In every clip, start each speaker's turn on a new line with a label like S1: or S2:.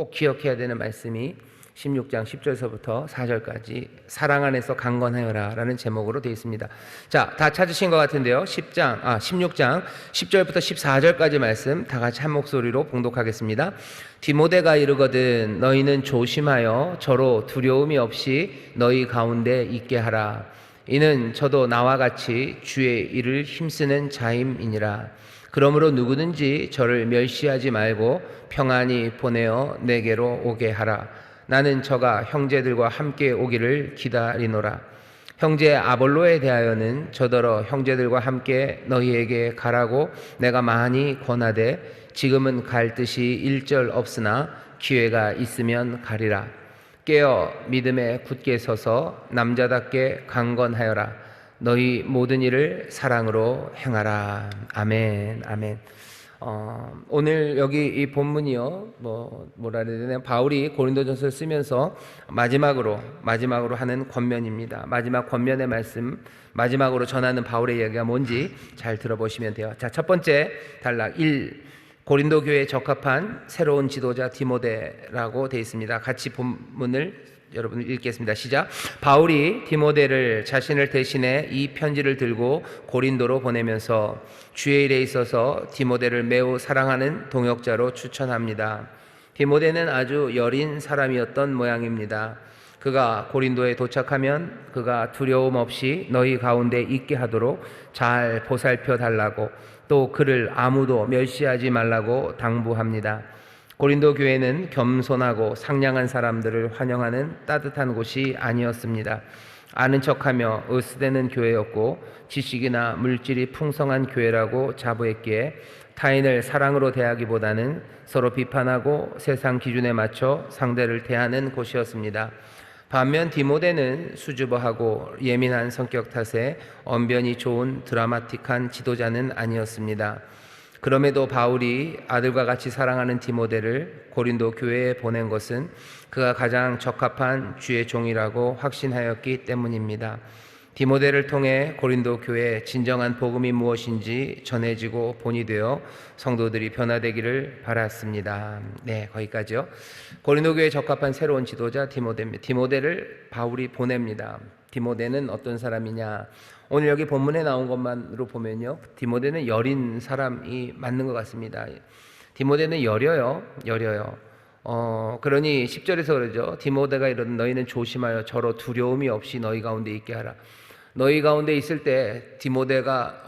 S1: 꼭 기억해야 되는 말씀이 16장 10절서부터 4절까지 사랑 안에서 강건하여라 라는 제목으로 되어 있습니다. 자, 다 찾으신 것 같은데요. 16장 10절부터 14절까지 말씀 다 같이 한 목소리로 봉독하겠습니다. 디모데가 이르거든 너희는 조심하여 저로 두려움이 없이 너희 가운데 있게 하라. 이는 저도 나와 같이 주의 일을 힘쓰는 자임이니라. 그러므로 누구든지 저를 멸시하지 말고 평안히 보내어 내게로 오게 하라. 나는 저가 형제들과 함께 오기를 기다리노라. 형제 아볼로에 대하여는 저더러 형제들과 함께 너희에게 가라고 내가 많이 권하되 지금은 갈 뜻이 일절 없으나 기회가 있으면 가리라. 깨어 믿음에 굳게 서서 남자답게 강건하여라. 너희 모든 일을 사랑으로 행하라. 아멘. 아멘. 오늘 여기 이 본문이요, 뭐라 그래야 되나, 바울이 고린도전서를 쓰면서 마지막으로 하는 권면입니다. 마지막 권면의 말씀, 마지막으로 전하는 바울의 이야기가 뭔지 잘 들어보시면 돼요. 자, 첫 번째 단락 1. 고린도 교회에 적합한 새로운 지도자 디모데라고 되어 있습니다. 같이 본문을 여러분 읽겠습니다. 시작. 바울이 디모데를 자신을 대신해 이 편지를 들고 고린도로 보내면서 주의 일에 있어서 디모데를 매우 사랑하는 동역자로 추천합니다. 디모데는 아주 여린 사람이었던 모양입니다. 그가 고린도에 도착하면 그가 두려움 없이 너희 가운데 있게 하도록 잘 보살펴 달라고, 또 그를 아무도 멸시하지 말라고 당부합니다. 고린도 교회는 겸손하고 상냥한 사람들을 환영하는 따뜻한 곳이 아니었습니다. 아는 척하며 으스대는 교회였고 지식이나 물질이 풍성한 교회라고 자부했기에 타인을 사랑으로 대하기보다는 서로 비판하고 세상 기준에 맞춰 상대를 대하는 곳이었습니다. 반면 디모데는 수줍어하고 예민한 성격 탓에 언변이 좋은 드라마틱한 지도자는 아니었습니다. 그럼에도 바울이 아들과 같이 사랑하는 디모데를 고린도 교회에 보낸 것은 그가 가장 적합한 주의 종이라고 확신하였기 때문입니다. 디모데를 통해 고린도 교회의 진정한 복음이 무엇인지 전해지고 본이 되어 성도들이 변화되기를 바랐습니다. 네, 거기까지요. 고린도 교회에 적합한 새로운 지도자 디모데입니다. 디모데를 바울이 보냅니다. 디모데는 어떤 사람이냐? 오늘 여기 본문에 나온 것만으로 보면요, 디모데는 여린 사람이 맞는 것 같습니다. 디모데는 여려요. 그러니 10절에서 그러죠. 디모데가 이르되 너희는 조심하여 저로 두려움이 없이 너희 가운데 있게 하라. 너희 가운데 있을 때 디모데가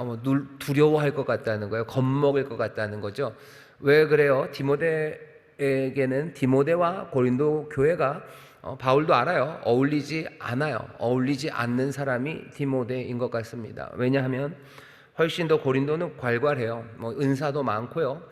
S1: 두려워할 것 같다는 거예요. 겁먹을 것 같다는 거죠. 왜 그래요? 디모데에게는 디모데와 고린도 교회가 바울도 알아요. 어울리지 않아요. 어울리지 않는 사람이 디모데인 것 같습니다. 왜냐하면 훨씬 더 고린도는 괄괄해요. 은사도 많고요.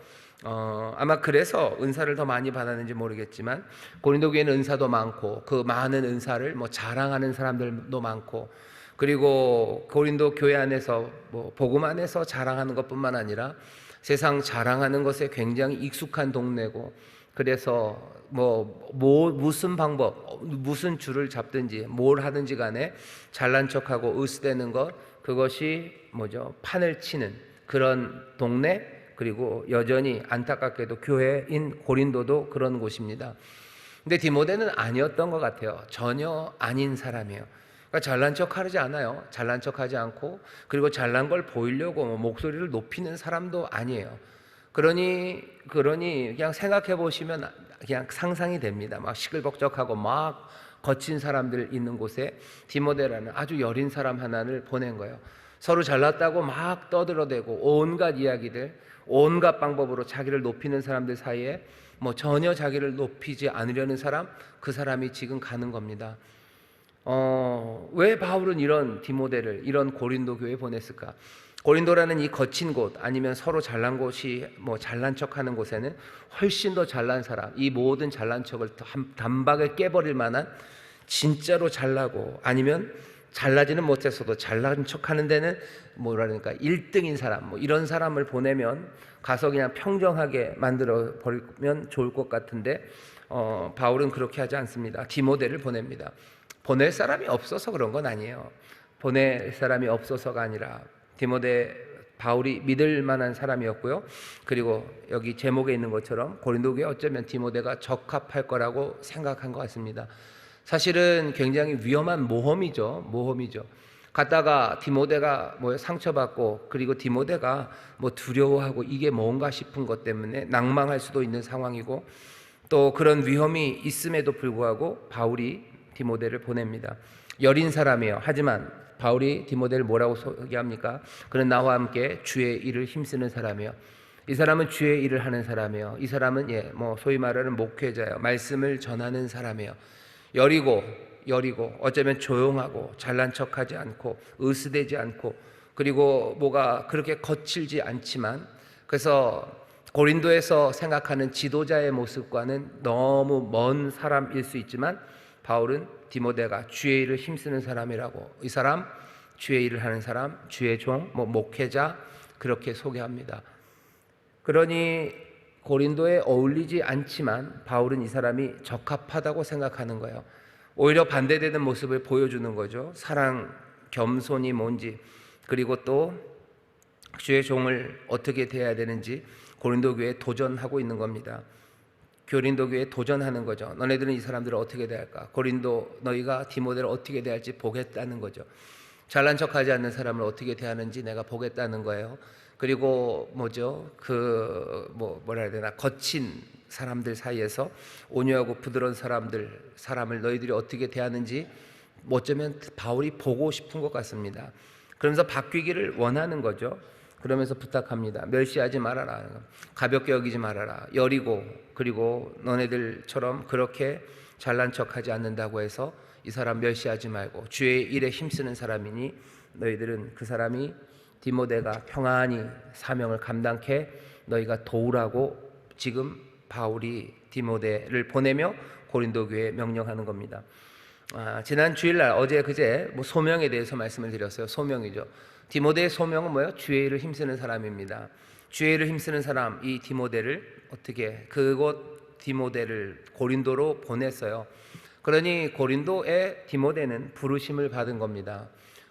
S1: 아마 그래서 은사를 더 많이 받았는지 모르겠지만 고린도 교회는 은사도 많고 그 많은 은사를 자랑하는 사람들도 많고, 그리고 고린도 교회 안에서 복음 안에서 자랑하는 것뿐만 아니라 세상 자랑하는 것에 굉장히 익숙한 동네고, 그래서 무슨 방법, 무슨 줄을 잡든지 뭘 하든지 간에 잘난 척하고 으스대는 것, 그것이 판을 치는 그런 동네, 그리고 여전히 안타깝게도 교회인 고린도도 그런 곳입니다. 근데 디모데는 아니었던 것 같아요. 전혀 아닌 사람이에요. 그러니까 잘난 척하지 않아요. 잘난 척하지 않고, 그리고 잘난 걸 보이려고 목소리를 높이는 사람도 아니에요. 그러니 그냥 생각해 보시면 그냥 상상이 됩니다. 막 시끌벅적하고 막 거친 사람들 있는 곳에 디모데라는 아주 여린 사람 하나를 보낸 거예요. 서로 잘났다고 막 떠들어대고 온갖 이야기들, 온갖 방법으로 자기를 높이는 사람들 사이에 전혀 자기를 높이지 않으려는 사람, 그 사람이 지금 가는 겁니다. 왜 바울은 이런 디모데를 이런 고린도 교회에 보냈을까? 고린도라는 이 거친 곳, 아니면 서로 잘난 곳이 잘난 척하는 곳에는 훨씬 더 잘난 사람, 이 모든 잘난 척을 단박에 깨버릴 만한 진짜로 잘나고, 아니면 잘나지는 못했어도 잘난 척하는 데는 1등인 사람, 이런 사람을 보내면 가서 그냥 평정하게 만들어 버리면 좋을 것 같은데 바울은 그렇게 하지 않습니다. 디모데를 보냅니다. 보낼 사람이 없어서 그런 건 아니에요. 보낼 사람이 없어서가 아니라 디모데 바울이 믿을 만한 사람이었고요. 그리고 여기 제목에 있는 것처럼 고린도 교회에 어쩌면 디모데가 적합할 거라고 생각한 것 같습니다. 사실은 굉장히 위험한 모험이죠. 갔다가 디모데가 상처받고, 그리고 디모데가 두려워하고 이게 뭔가 싶은 것 때문에 낭망할 수도 있는 상황이고, 또 그런 위험이 있음에도 불구하고 바울이 디모데를 보냅니다. 여린 사람이에요. 하지만 바울이 디모데를 뭐라고 소개합니까? 그는 나와 함께 주의 일을 힘쓰는 사람이에요. 이 사람은 주의 일을 하는 사람이에요. 이 사람은 소위 말하는 목회자예요. 말씀을 전하는 사람이에요. 여리고 어쩌면 조용하고 잘난 척하지 않고 으스대지 않고, 그리고 뭐가 그렇게 거칠지 않지만, 그래서 고린도에서 생각하는 지도자의 모습과는 너무 먼 사람일 수 있지만, 바울은 디모데가 주의 일을 힘쓰는 사람이라고, 이 사람 주의 일을 하는 사람, 주의 종, 목회자, 그렇게 소개합니다. 그러니 고린도에 어울리지 않지만 바울은 이 사람이 적합하다고 생각하는 거예요. 오히려 반대되는 모습을 보여주는 거죠. 사랑, 겸손이 뭔지, 그리고 또 주의 종을 어떻게 대해야 되는지 고린도 교회에 도전하고 있는 겁니다. 고린도 교회에 도전하는 거죠. 너네들은 이 사람들을 어떻게 대할까? 고린도 너희가 디모데를 어떻게 대할지 보겠다는 거죠. 잘난 척하지 않는 사람을 어떻게 대하는지 내가 보겠다는 거예요. 그리고 뭐라 해야 되나, 거친 사람들 사이에서 온유하고 부드러운 사람을 너희들이 어떻게 대하는지 어쩌면 바울이 보고 싶은 것 같습니다. 그러면서 바뀌기를 원하는 거죠. 그러면서 부탁합니다. 멸시하지 말아라, 가볍게 여기지 말아라, 여리고, 그리고 너네들처럼 그렇게 잘난 척하지 않는다고 해서 이 사람 멸시하지 말고 주의 일에 힘쓰는 사람이니 너희들은 그 사람이 디모데가 평안히 사명을 감당케 너희가 도우라고 지금 바울이 디모데를 보내며 고린도 교회에 명령하는 겁니다. 지난 주일날 어제 그제 소명에 대해서 말씀을 드렸어요. 소명이죠. 디모데의 소명은 뭐예요? 주의 일을 힘쓰는 사람입니다. 주의 일을 힘쓰는 사람, 이 디모데를 어떻게, 그곳 디모데를 고린도로 보냈어요. 그러니 고린도의 디모데는 부르심을 받은 겁니다.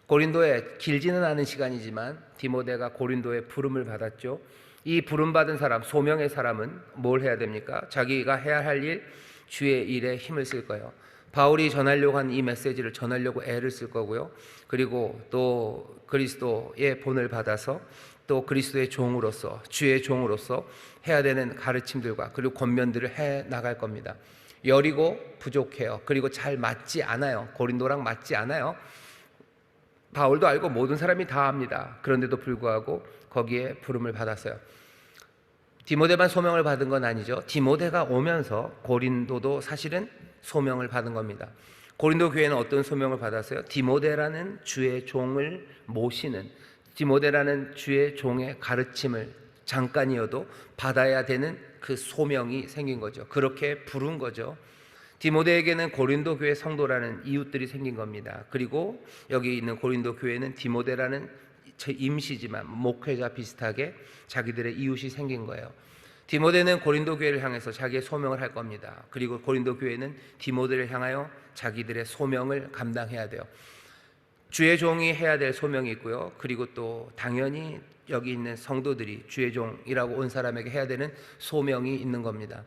S1: 고린도에 길지는 않은 시간이지만 디모데가 고린도에 부름을 받았죠. 이 부름 받은 사람, 소명의 사람은 뭘 해야 됩니까? 자기가 해야 할 일, 주의 일에 힘을 쓸 거예요. 바울이 전하려고 한 이 메시지를 전하려고 애를 쓸 거고요. 그리고 또 그리스도의 본을 받아서 또 그리스도의 종으로서, 주의 종으로서 해야 되는 가르침들과 그리고 권면들을 해 나갈 겁니다. 여리고 부족해요. 그리고 잘 맞지 않아요. 고린도랑 맞지 않아요. 바울도 알고 모든 사람이 다 압니다. 그런데도 불구하고 거기에 부름을 받았어요. 디모데만 소명을 받은 건 아니죠. 디모데가 오면서 고린도도 사실은 소명을 받은 겁니다. 고린도 교회는 어떤 소명을 받았어요? 디모데라는 주의 종을 모시는, 디모데라는 주의 종의 가르침을 잠깐이어도 받아야 되는 그 소명이 생긴 거죠. 그렇게 부른 거죠. 디모데에게는 고린도 교회 성도라는 이웃들이 생긴 겁니다. 그리고 여기 있는 고린도 교회는 디모데라는 임시지만 목회자 비슷하게 자기들의 이웃이 생긴 거예요. 디모데는 고린도 교회를 향해서 자기의 소명을 할 겁니다. 그리고 고린도 교회는 디모데를 향하여 자기들의 소명을 감당해야 돼요. 주의 종이 해야 될 소명이 있고요. 그리고 또 당연히 여기 있는 성도들이 주의 종이라고 온 사람에게 해야 되는 소명이 있는 겁니다.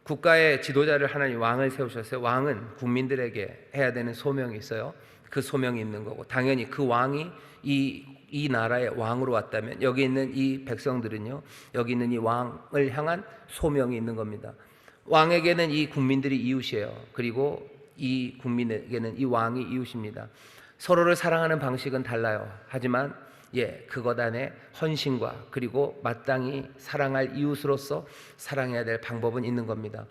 S1: 국가의 지도자를 하나님 왕을 세우셨어요. 왕은 국민들에게 해야 되는 소명이 있어요. 그 소명이 있는 거고, 당연히 그 왕이 이 나라의 왕으로 왔다면 여기 있는 이 백성들은요, 여기 있는 이 왕을 향한 소명이 있는 겁니다. 왕에게는 이 국민들이 이웃이에요. 그리고 이 국민에게는 이 왕이 이웃입니다. 서로를 사랑하는 방식은 달라요. 하지만 그것 안에 헌신과 그리고 마땅히 사랑할 이웃으로서 사랑해야 될 방법은 있는 겁니다.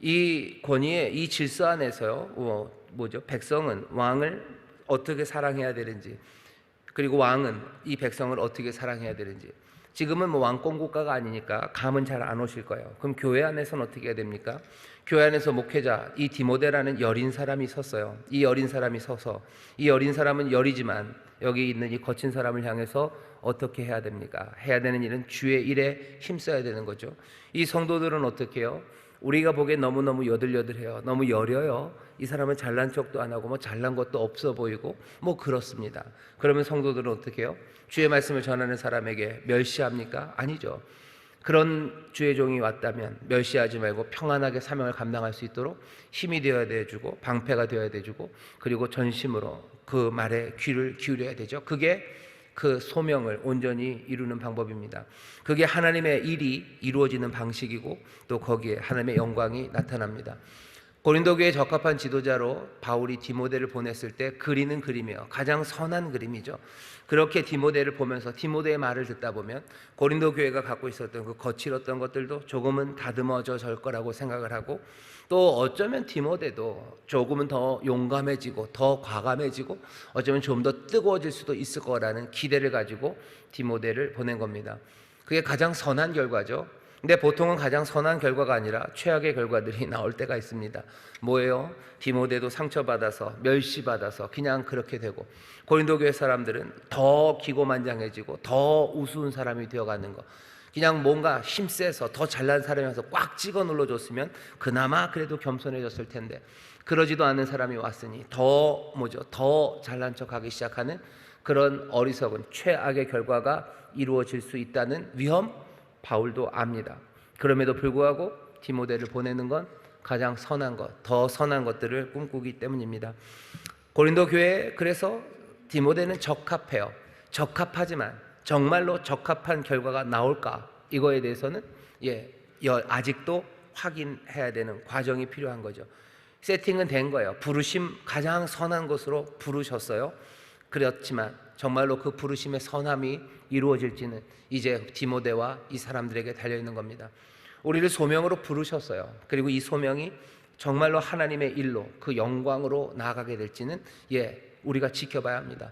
S1: 이 권위의 이 질서 안에서요, 백성은 왕을 어떻게 사랑해야 되는지, 그리고 왕은 이 백성을 어떻게 사랑해야 되는지, 지금은 왕권 국가가 아니니까 감은 잘 안 오실 거예요. 그럼 교회 안에서는 어떻게 해야 됩니까? 교회 안에서 목회자, 이 디모데라는 여린 사람이 섰어요. 이 여린 사람이 서서, 이 여린 사람은 여리지만 여기 있는 이 거친 사람을 향해서 어떻게 해야 됩니까? 해야 되는 일은 주의 일에 힘써야 되는 거죠. 이 성도들은 어떻게 해요? 우리가 보기엔 너무너무 여들여들해요. 너무 여려요. 이 사람은 잘난 척도 안 하고 뭐 잘난 것도 없어 보이고 뭐 그렇습니다. 그러면 성도들은 어떻게 해요? 주의 말씀을 전하는 사람에게 멸시합니까? 아니죠. 그런 주의 종이 왔다면 멸시하지 말고 평안하게 사명을 감당할 수 있도록 힘이 되어야 돼주고 방패가 되어야 돼주고 그리고 전심으로 그 말에 귀를 기울여야 되죠. 그게 그 소명을 온전히 이루는 방법입니다. 그게 하나님의 일이 이루어지는 방식이고 또 거기에 하나님의 영광이 나타납니다. 고린도 교회에 적합한 지도자로 바울이 디모데를 보냈을 때 그리는 그림이에요. 가장 선한 그림이죠. 그렇게 디모데를 보면서 디모데의 말을 듣다 보면 고린도 교회가 갖고 있었던 그 거칠었던 것들도 조금은 다듬어져 질 거라고 생각을 하고 또 어쩌면 디모데도 조금은 더 용감해지고 더 과감해지고 어쩌면 좀 더 뜨거워질 수도 있을 거라는 기대를 가지고 디모데를 보낸 겁니다. 그게 가장 선한 결과죠. 근데 보통은 가장 선한 결과가 아니라 최악의 결과들이 나올 때가 있습니다. 뭐예요? 디모데도 상처받아서 멸시받아서 그냥 그렇게 되고 고린도 교회 사람들은 더 기고만장해지고 더 우스운 사람이 되어가는 거. 그냥 뭔가 힘세서 더 잘난 사람이어서 꽉 찍어 눌러줬으면 그나마 그래도 겸손해졌을 텐데 그러지도 않은 사람이 왔으니 더 잘난 척하기 시작하는 그런 어리석은 최악의 결과가 이루어질 수 있다는 위험 바울도 압니다. 그럼에도 불구하고 디모데를 보내는 건 가장 선한 것, 더 선한 것들을 꿈꾸기 때문입니다. 고린도 교회에 그래서 디모데는 적합해요. 적합하지만 정말로 적합한 결과가 나올까? 이거에 대해서는 아직도 확인해야 되는 과정이 필요한 거죠. 세팅은 된 거예요. 부르심 가장 선한 것으로 부르셨어요. 그렇지만 정말로 그 부르심의 선함이 이루어질지는 이제 디모데와 이 사람들에게 달려있는 겁니다. 우리를 소명으로 부르셨어요. 그리고 이 소명이 정말로 하나님의 일로 그 영광으로 나아가게 될지는 우리가 지켜봐야 합니다.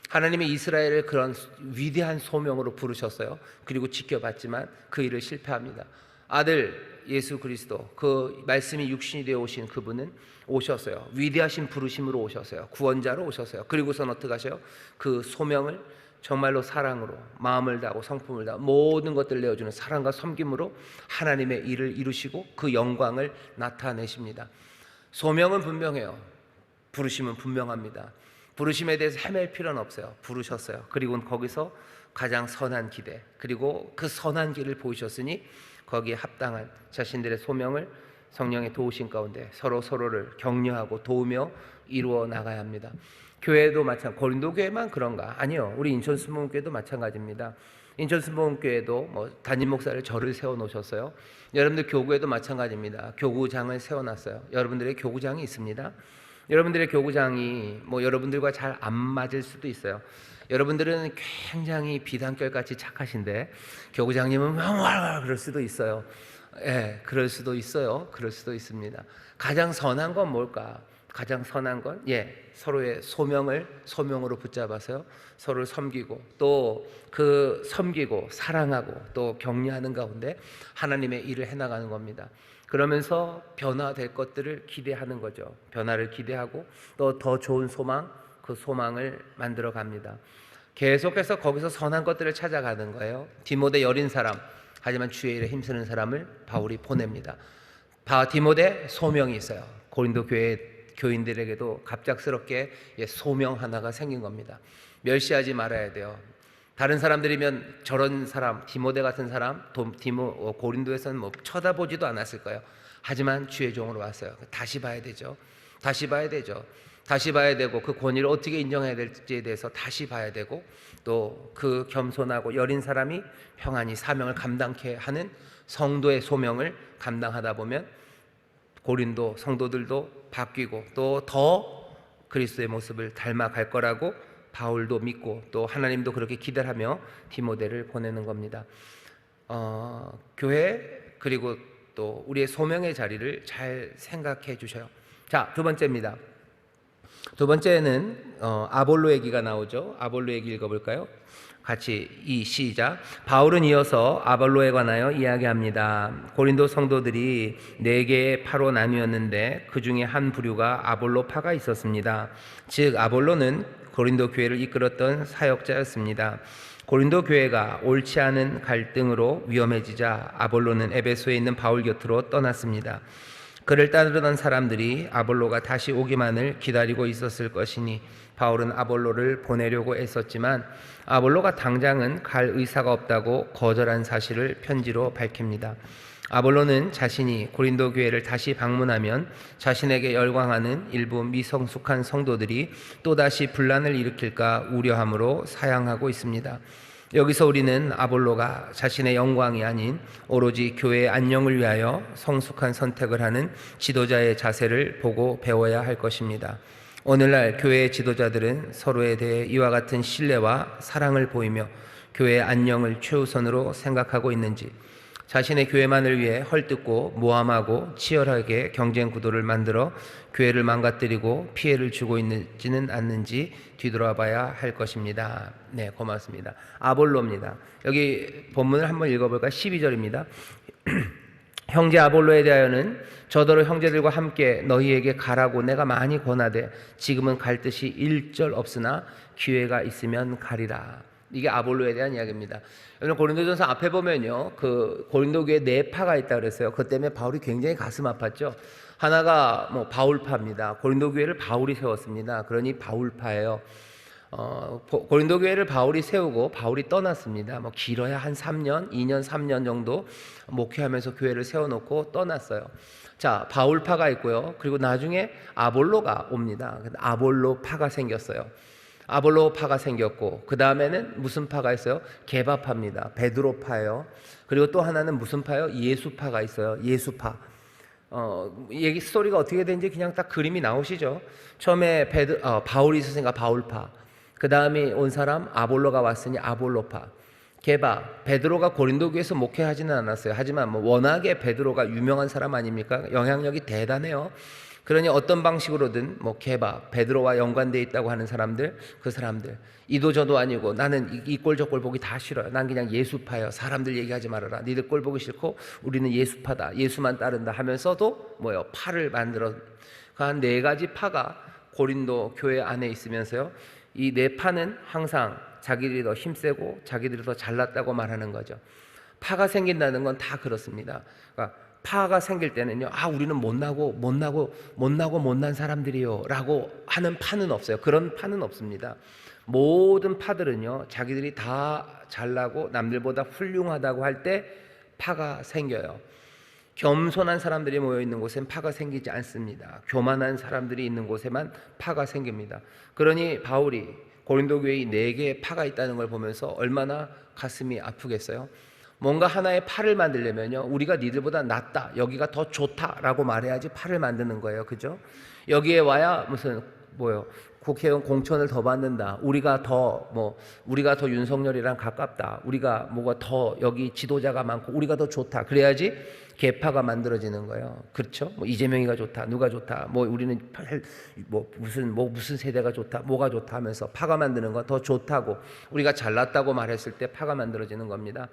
S1: 하나님이 이스라엘을 그런 위대한 소명으로 부르셨어요. 그리고 지켜봤지만 그 일을 실패합니다. 아들 예수 그리스도 그 말씀이 육신이 되어 오신 그분은 오셨어요. 위대하신 부르심으로 오셨어요. 구원자로 오셨어요. 그리고선 어떻게 하셔요? 그 소명을 정말로 사랑으로 마음을 다하고 성품을 다하고 모든 것들을 내어주는 사랑과 섬김으로 하나님의 일을 이루시고 그 영광을 나타내십니다. 소명은 분명해요. 부르심은 분명합니다. 부르심에 대해서 헤맬 필요는 없어요. 부르셨어요. 그리고 거기서 가장 선한 기대 그리고 그 선한 길을 보이셨으니 거기에 합당한 자신들의 소명을 성령의 도우심 가운데 서로를 격려하고 도우며 이루어 나가야 합니다. 교회도 마찬가지, 고린도 교회만 그런가? 아니요. 우리 인천 순복음교회도 마찬가지입니다. 인천 순복음교회도 담임 목사를 저를 세워 놓으셨어요. 여러분들 교구에도 마찬가지입니다. 교구장을 세워 놨어요. 여러분들의 교구장이 있습니다. 여러분들의 교구장이 여러분들과 잘 안 맞을 수도 있어요. 여러분들은 굉장히 비단결같이 착하신데 교구장님은 그럴 수도 있어요. 그럴 수도 있어요. 그럴 수도 있습니다. 가장 선한 건 뭘까? 가장 선한 건 서로의 소명으로 붙잡아서요. 서로를 섬기고 또 그 섬기고 사랑하고 또 격려하는 가운데 하나님의 일을 해나가는 겁니다. 그러면서 변화될 것들을 기대하는 거죠. 변화를 기대하고 또 더 좋은 소망, 그 소망을 만들어 갑니다. 계속해서 거기서 선한 것들을 찾아가는 거예요. 디모데 여린 사람, 하지만 주의 일에 힘쓰는 사람을 바울이 보냅니다. 디모데 소명이 있어요. 고린도 교회 교인들에게도 갑작스럽게 소명 하나가 생긴 겁니다. 멸시하지 말아야 돼요. 다른 사람들이면 저런 사람, 디모데 같은 사람, 고린도에서는 쳐다보지도 않았을 거예요. 하지만 주의 종으로 왔어요. 다시 봐야 되죠. 다시 봐야 되고 그 권위를 어떻게 인정해야 될지에 대해서 다시 봐야 되고 또 그 겸손하고 여린 사람이 평안히 사명을 감당케 하는 성도의 소명을 감당하다 보면 고린도 성도들도 바뀌고 또 더 그리스도의 모습을 닮아갈 거라고 바울도 믿고 또 하나님도 그렇게 기대를 하며 디모데를 보내는 겁니다. 교회 그리고 또 우리의 소명의 자리를 잘 생각해 주셔요. 자, 두 번째입니다. 두 번째는 아볼로 얘기가 나오죠. 아볼로 얘기 읽어볼까요? 같이 시작. 바울은 이어서 아볼로에 관하여 이야기합니다. 고린도 성도들이 4개의 파로 나뉘었는데 그 중에 한 부류가 아볼로파가 있었습니다. 즉 아볼로는 고린도 교회를 이끌었던 사역자였습니다. 고린도 교회가 옳지 않은 갈등으로 위험해지자 아볼로는 에베소에 있는 바울 곁으로 떠났습니다. 그를 따르던 사람들이 아볼로가 다시 오기만을 기다리고 있었을 것이니 바울은 아볼로를 보내려고 애썼지만 아볼로가 당장은 갈 의사가 없다고 거절한 사실을 편지로 밝힙니다. 아볼로는 자신이 고린도 교회를 다시 방문하면 자신에게 열광하는 일부 미성숙한 성도들이 또다시 분란을 일으킬까 우려함으로 사양하고 있습니다. 여기서 우리는 아볼로가 자신의 영광이 아닌 오로지 교회의 안녕을 위하여 성숙한 선택을 하는 지도자의 자세를 보고 배워야 할 것입니다. 오늘날 교회의 지도자들은 서로에 대해 이와 같은 신뢰와 사랑을 보이며 교회의 안녕을 최우선으로 생각하고 있는지, 자신의 교회만을 위해 헐뜯고 모함하고 치열하게 경쟁 구도를 만들어 교회를 망가뜨리고 피해를 주고 있지는 않는지 뒤돌아봐야 할 것입니다. 네, 고맙습니다. 아볼로입니다. 여기 본문을 한번 읽어볼까요? 12절입니다. 형제 아볼로에 대하여는 저더러 형제들과 함께 너희에게 가라고 내가 많이 권하되 지금은 갈 뜻이 일절 없으나 기회가 있으면 가리라. 이게 아볼로에 대한 이야기입니다. 여러분, 고린도전서 앞에 보면요, 그 고린도 교회에 네 파가 있다 그랬어요. 그 때문에 바울이 굉장히 가슴 아팠죠. 하나가 바울파입니다. 고린도 교회를 바울이 세웠습니다. 그러니 바울파예요. 고린도 교회를 바울이 세우고 바울이 떠났습니다. 길어야 한 3년, 2년, 3년 정도 목회하면서 교회를 세워놓고 떠났어요. 자, 바울파가 있고요. 그리고 나중에 아볼로가 옵니다. 아볼로파가 생겼어요. 아볼로파가 생겼고, 그 다음에는 무슨 파가 있어요? 게바파입니다. 베드로파예요. 그리고 또 하나는 무슨 파요? 예수파가 있어요. 예수파. 얘기 스토리가 어떻게 되는지 그냥 딱 그림이 나오시죠. 처음에 바울이 있었으니까 바울파. 그 다음에 온 사람 아볼로가 왔으니 아볼로파. 게바, 베드로가 고린도 교회에서 목회하지는 않았어요. 하지만 워낙에 베드로가 유명한 사람 아닙니까? 영향력이 대단해요. 그러니 어떤 방식으로든 게바, 베드로와 연관되어 있다고 하는 사람들, 그 사람들 이도 저도 아니고 나는 이 꼴 저 꼴 보기 다 싫어요. 난 그냥 예수파예요. 사람들 얘기하지 말아라. 니들 꼴 보기 싫고 우리는 예수파다. 예수만 따른다 하면서도 파를 만들어. 한 네 가지 파가 고린도 교회 안에 있으면서요, 이 네 파는 항상 자기들이 더 힘세고 자기들이 더 잘났다고 말하는 거죠. 파가 생긴다는 건 다 그렇습니다. 그러니까 파가 생길 때는요, 우리는 못난 사람들이요 라고 하는 파는 없어요. 그런 파는 없습니다. 모든 파들은요, 자기들이 다 잘나고 남들보다 훌륭하다고 할 때 파가 생겨요. 겸손한 사람들이 모여있는 곳엔 파가 생기지 않습니다. 교만한 사람들이 있는 곳에만 파가 생깁니다. 그러니 바울이 고린도 교회에 4개의 파가 있다는 걸 보면서 얼마나 가슴이 아프겠어요. 뭔가 하나의 파를 만들려면요, 우리가 니들보다 낫다, 여기가 더 좋다라고 말해야지 파를 만드는 거예요. 그죠? 여기에 와야 무슨 국회의원 공천을 더 받는다, 우리가 더 윤석열이랑 가깝다, 우리가 더 여기 지도자가 많고 우리가 더 좋다, 그래야지 개파가 만들어지는 거예요. 그렇죠? 이재명이가 좋다, 누가 좋다, 우리는 무슨 세대가 좋다, 뭐가 좋다 하면서 파가 만드는 건 더 좋다고, 우리가 잘났다고 말했을 때 파가 만들어지는 겁니다.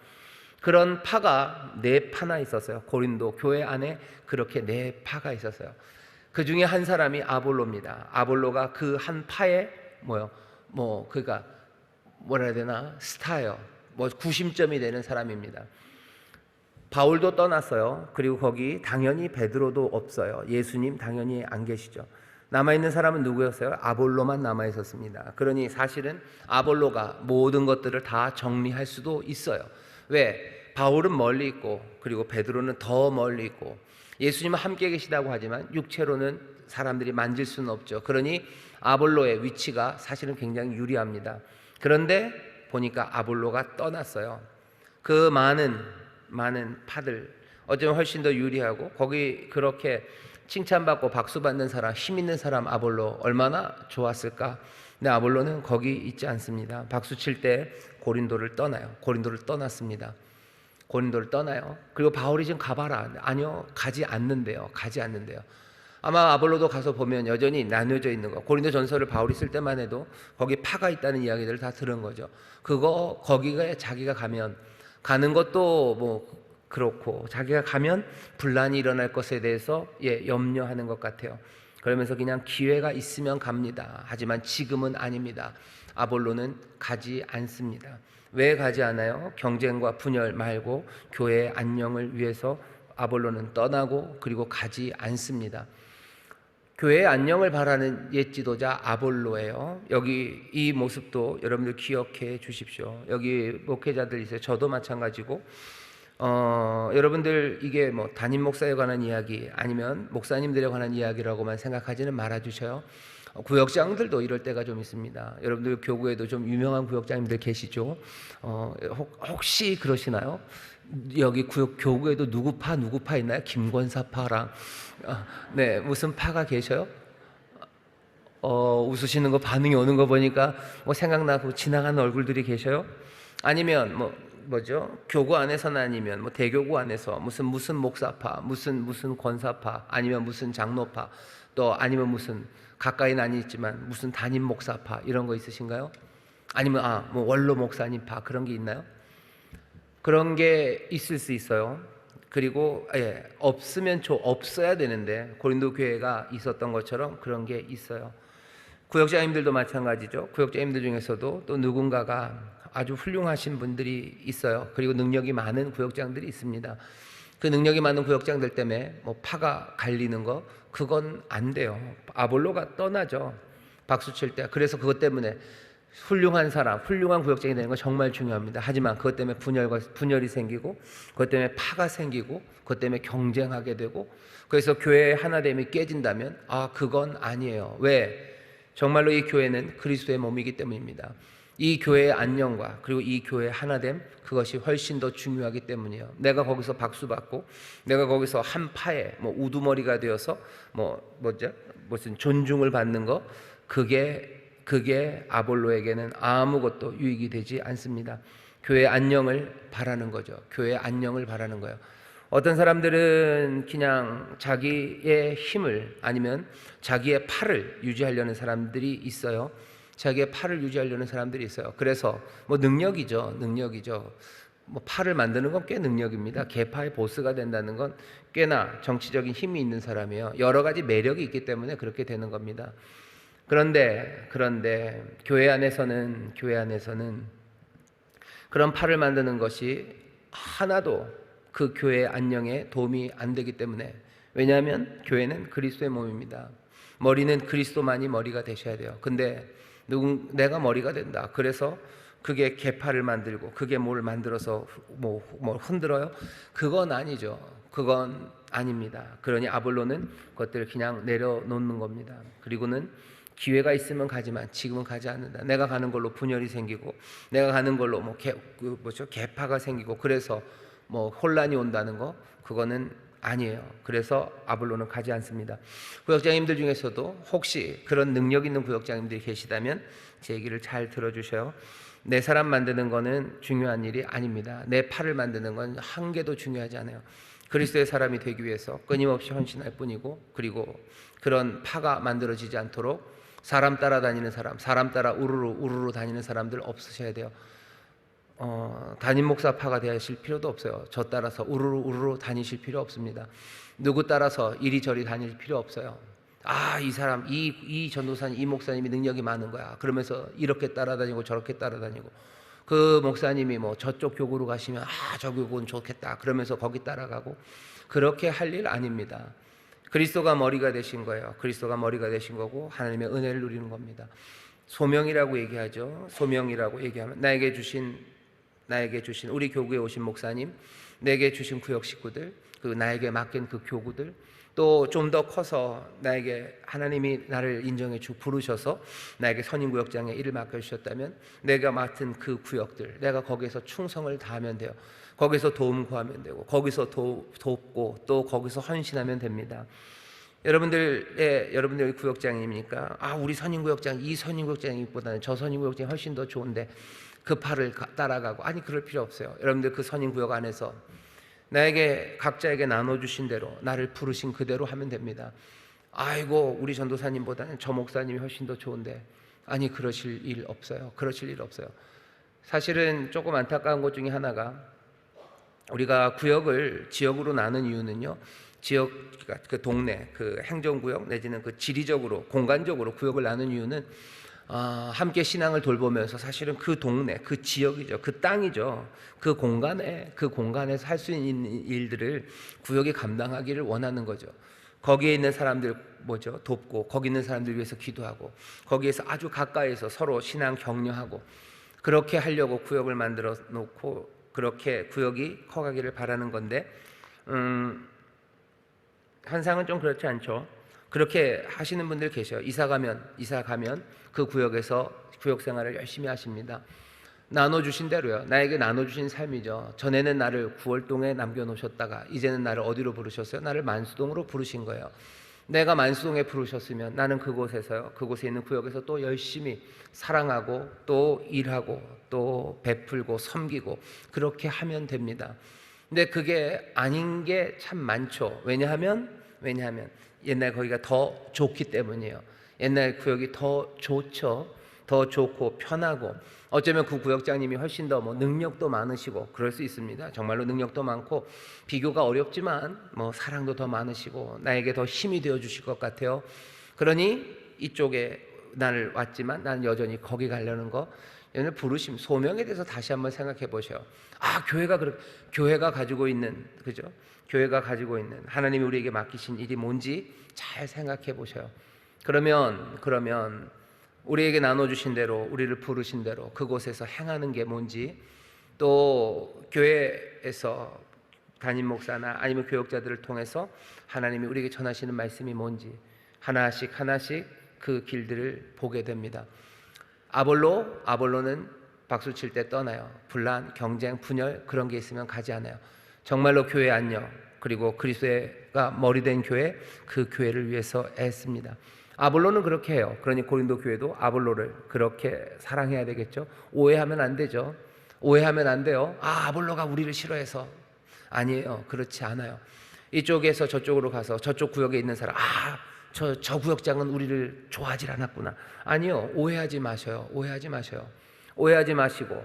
S1: 그런 파가 4파나 있었어요. 고린도 교회 안에 그렇게 4파가 있었어요. 그 중에 한 사람이 아볼로입니다. 아볼로가 그 한 파의 그러니까 뭐라 해야 되나, 스타예요. 구심점이 되는 사람입니다. 바울도 떠났어요. 그리고 거기 당연히 베드로도 없어요. 예수님 당연히 안 계시죠. 남아있는 사람은 누구였어요? 아볼로만 남아있었습니다. 그러니 사실은 아볼로가 모든 것들을 다 정리할 수도 있어요. 왜? 바울은 멀리 있고 그리고 베드로는 더 멀리 있고 예수님은 함께 계시다고 하지만 육체로는 사람들이 만질 수는 없죠. 그러니 아볼로의 위치가 사실은 굉장히 유리합니다. 그런데 보니까 아볼로가 떠났어요. 그 많은 파들, 어쩌면 훨씬 더 유리하고 거기 그렇게 칭찬받고 박수받는 사람, 힘 있는 사람 아볼로 얼마나 좋았을까. 근데 아볼로는 거기 있지 않습니다. 박수 칠 때 고린도를 떠나요. 고린도를 떠났습니다. 고린도를 떠나요. 그리고 바울이 지금 가봐라. 아니요, 가지 않는데요. 아마 아볼로도 가서 보면 여전히 나뉘어져 있는 거. 고린도 전서를 바울이 쓸 때만 해도 거기 파가 있다는 이야기들을 다 들은 거죠. 거기가 자기가 가는 것도 그렇고 자기가 가면 분란이 일어날 것에 대해서 염려하는 것 같아요. 그러면서 그냥 기회가 있으면 갑니다. 하지만 지금은 아닙니다. 아볼로는 가지 않습니다. 왜 가지 않아요? 경쟁과 분열 말고 교회의 안녕을 위해서 아볼로는 떠나고 그리고 가지 않습니다. 교회의 안녕을 바라는 옛 지도자 아볼로예요. 여기 이 모습도 여러분들 기억해 주십시오. 여기 목회자들 있어요. 저도 마찬가지고 여러분들 이게 뭐 담임 목사에 관한 이야기 아니면 목사님들에 관한 이야기라고만 생각하지는 말아주셔요. 구역장들도 이럴 때가 좀 있습니다. 여러분들 교구에도 좀 유명한 구역장님들 계시죠? 혹시 그러시나요? 여기 교구에도 누구 파 있나요? 김권사 파랑 네, 무슨 파가 계셔요? 웃으시는 거 반응이 오는 거 보니까 뭐 생각나고 지나가는 얼굴들이 계셔요? 아니면 뭐죠? 교구 안에서는 아니면 뭐 대교구 안에서 무슨 목사파, 무슨 권사파, 아니면 무슨 장로파, 또 아니면 무슨 가까이는 아니지만 무슨 담임 목사파 이런 거 있으신가요? 아니면 뭐 원로 목사님파 그런 게 있나요? 그런 게 있을 수 있어요. 그리고 없으면 없어야 되는데 고린도 교회가 있었던 것처럼 그런 게 있어요. 구역장님들도 마찬가지죠. 구역장님들 중에서도 또 누군가가 아주 훌륭하신 분들이 있어요. 그리고 능력이 많은 구역장들이 있습니다. 그 능력이 많은 구역장들 때문에 뭐 파가 갈리는 거 그건 안 돼요. 아볼로가 떠나죠. 박수 칠 때. 그래서 그것 때문에 훌륭한 사람, 훌륭한 구역장이 되는 건 정말 중요합니다. 하지만 그것 때문에 분열이 생기고 그것 때문에 파가 생기고 그것 때문에 경쟁하게 되고 그래서 교회의 하나됨이 깨진다면 그건 아니에요. 왜? 정말로 이 교회는 그리스도의 몸이기 때문입니다. 이 교회의 안녕과 그리고 이 교회의 하나됨 그것이 훨씬 더 중요하기 때문이에요. 내가 거기서 박수 받고 내가 거기서 한 파에 우두머리가 되어서 무슨 존중을 받는 거 그게 아볼로에게는 아무것도 유익이 되지 않습니다. 교회의 안녕을 바라는 거죠. 교회의 안녕을 바라는 거예요. 어떤 사람들은 그냥 자기의 힘을 아니면 자기의 팔을 유지하려는 사람들이 있어요. 자기의 팔을 유지하려는 사람들이 있어요. 그래서 능력이죠. 팔을 만드는 건 꽤 능력입니다. 계파의 보스가 된다는 건 꽤나 정치적인 힘이 있는 사람이에요. 여러 가지 매력이 있기 때문에 그렇게 되는 겁니다. 그런데 교회 안에서는 그런 팔을 만드는 것이 하나도 그 교회의 안녕에 도움이 안 되기 때문에 왜냐하면 교회는 그리스도의 몸입니다. 머리는 그리스도만이 머리가 되셔야 돼요. 근데 내가 머리가 된다. 그래서 그게 계파를 만들고 그게 뭘 만들어서 뭐 흔들어요? 그건 아니죠. 그건 아닙니다. 그러니 아볼로는 그것들을 그냥 내려놓는 겁니다. 그리고는 기회가 있으면 가지만 지금은 가지 않는다. 내가 가는 걸로 분열이 생기고 내가 가는 걸로 계파가 생기고 그래서 혼란이 온다는 거 그거는 아니에요. 그래서 아볼로는 가지 않습니다. 구역장님들 중에서도 혹시 그런 능력 있는 구역장님들이 계시다면 제 얘기를 잘 들어주셔요. 내 사람 만드는 거는 중요한 일이 아닙니다. 내 팔을 만드는 건 한 개도 중요하지 않아요. 그리스도의 사람이 되기 위해서 끊임없이 헌신할 뿐이고 그리고 그런 파가 만들어지지 않도록 사람 따라 우르르 다니는 사람들 없으셔야 돼요. 담임 목사파가 되실 필요도 없어요. 저 따라서 우르르 다니실 필요 없습니다. 누구 따라서 이리저리 다닐 필요 없어요. 이 사람, 이 전도사님, 이 목사님이 능력이 많은 거야. 그러면서 이렇게 따라다니고 저렇게 따라다니고 그 목사님이 저쪽 교구로 가시면 저 교구는 좋겠다. 그러면서 거기 따라가고 그렇게 할 일 아닙니다. 그리스도가 머리가 되신 거예요. 그리스도가 머리가 되신 거고 하나님의 은혜를 누리는 겁니다. 소명이라고 얘기하죠. 소명이라고 얘기하면 나에게 주신 우리 교구에 오신 목사님, 내게 주신 구역 식구들, 그리고 나에게 맡긴 그 교구들, 또 좀 더 커서 나에게 하나님이 나를 인정해 부르셔서 나에게 선임구역장에 일을 맡겨주셨다면 내가 맡은 그 구역들, 내가 거기에서 충성을 다하면 돼요. 거기서 도움 구하면 되고 거기서 돕고 또 거기서 헌신하면 됩니다. 여러분들 구역장입니까? 우리 선임구역장 이 선임구역장보다는 저 선임구역장이 훨씬 더 좋은데 그 팔을 따라가고 그럴 필요 없어요. 여러분들 그 선임구역 안에서 나에게 각자에게 나눠주신 대로 나를 부르신 그대로 하면 됩니다. 우리 전도사님보다는 저 목사님이 훨씬 더 좋은데 그러실 일 없어요. 사실은 조금 안타까운 것 중에 하나가 우리가 구역을 지역으로 나눈 이유는요. 지역 그 동네 그 행정구역 내지는 그 지리적으로 공간적으로 구역을 나눈 이유는 함께 신앙을 돌보면서 사실은 그 동네, 그 지역이죠, 그 땅이죠, 그 공간에서 할 수 있는 일들을 구역이 감당하기를 원하는 거죠. 거기에 있는 사람들 돕고, 거기 있는 사람들 위해서 기도하고, 거기에서 아주 가까이서 서로 신앙 격려하고, 그렇게 하려고 구역을 만들어 놓고 그렇게 구역이 커가기를 바라는 건데, 현상은 좀 그렇지 않죠. 그렇게 하시는 분들 계셔요. 이사 가면 그 구역에서 구역 생활을 열심히 하십니다. 나눠주신 대로요. 나에게 나눠주신 삶이죠. 전에는 나를 구월동에 남겨놓으셨다가 이제는 나를 어디로 부르셨어요? 나를 만수동으로 부르신 거예요. 내가 만수동에 부르셨으면 나는 그곳에 있는 구역에서 또 열심히 사랑하고 또 일하고 또 베풀고 섬기고 그렇게 하면 됩니다. 근데 그게 아닌 게 참 많죠. 왜냐하면 옛날 거기가 더 좋기 때문이에요. 옛날 구역이 더 좋죠. 더 좋고 편하고, 어쩌면 그 구역장님이 훨씬 더 능력도 많으시고 그럴 수 있습니다. 정말로 능력도 많고 비교가 어렵지만 사랑도 더 많으시고 나에게 더 힘이 되어 주실 것 같아요. 그러니 이쪽에 나를 왔지만 나는 여전히 거기 가려는 거, 얘는 부르심, 소명에 대해서 다시 한번 생각해 보셔요. 교회가 가지고 있는, 그죠? 교회가 가지고 있는 하나님이 우리에게 맡기신 일이 뭔지 잘 생각해 보셔요. 그러면 우리에게 나눠주신 대로, 우리를 부르신 대로 그곳에서 행하는 게 뭔지, 또 교회에서 담임 목사나 아니면 교역자들을 통해서 하나님이 우리에게 전하시는 말씀이 뭔지 하나씩 그 길들을 보게 됩니다. 아볼로는 박수 칠 때 떠나요. 분란, 경쟁, 분열 그런 게 있으면 가지 않아요. 정말로 교회 안녕, 그리고 그리스도가 머리 된 교회, 그 교회를 위해서 애씁니다. 아볼로는 그렇게 해요. 그러니 고린도 교회도 아볼로를 그렇게 사랑해야 되겠죠. 오해하면 안 되죠. 오해하면 안 돼요. 아볼로가 우리를 싫어해서. 아니에요. 그렇지 않아요. 이쪽에서 저쪽으로 가서 저쪽 구역에 있는 사람, 저 구역장은 우리를 좋아하지 않았구나. 아니요. 오해하지 마셔요. 오해하지 마시고,